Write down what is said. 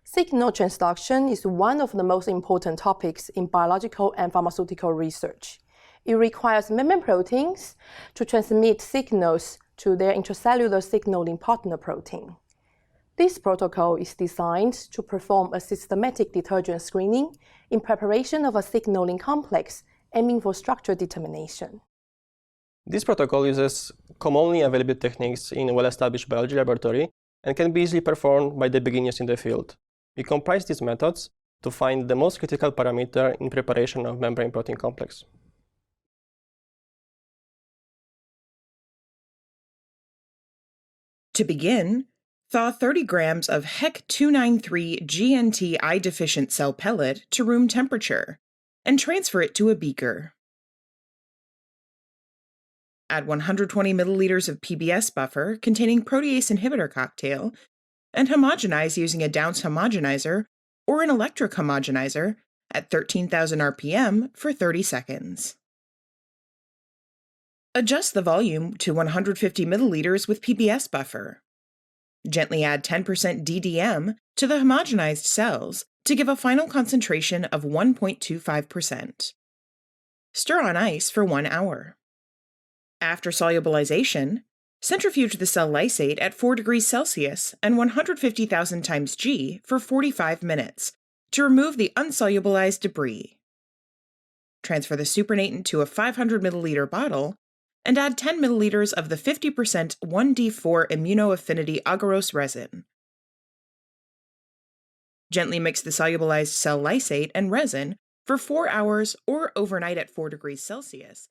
Signal transduction is one of the most important topics in biological and pharmaceutical research. It requires membrane proteins to transmit signals to their intracellular signaling partner protein. This protocol is designed to perform a systematic detergent screening in preparation of a signaling complex aiming for structure determination. This protocol uses commonly available techniques in a well-established biology laboratory and can be easily performed by the beginners in the field. We comprise these methods to find the most critical parameter in preparation of membrane protein complex. To begin, thaw 30 grams of HEC293 GNT deficient cell pellet to room temperature and transfer it to a beaker. Add 120 milliliters of PBS buffer containing protease inhibitor cocktail and homogenize using a Downs homogenizer or an electric homogenizer at 13,000 RPM for 30 seconds. Adjust the volume to 150 milliliters with PBS buffer. Gently add 10% DDM to the homogenized cells to give a final concentration of 1.25%. Stir on ice for 1 hour. After solubilization, centrifuge the cell lysate at 4 degrees Celsius and 150,000 times G for 45 minutes to remove the unsolubilized debris. Transfer the supernatant to a 500 milliliter bottle and add 10 milliliters of the 50% 1D4 immunoaffinity agarose resin. Gently mix the solubilized cell lysate and resin for 4 hours or overnight at 4 degrees Celsius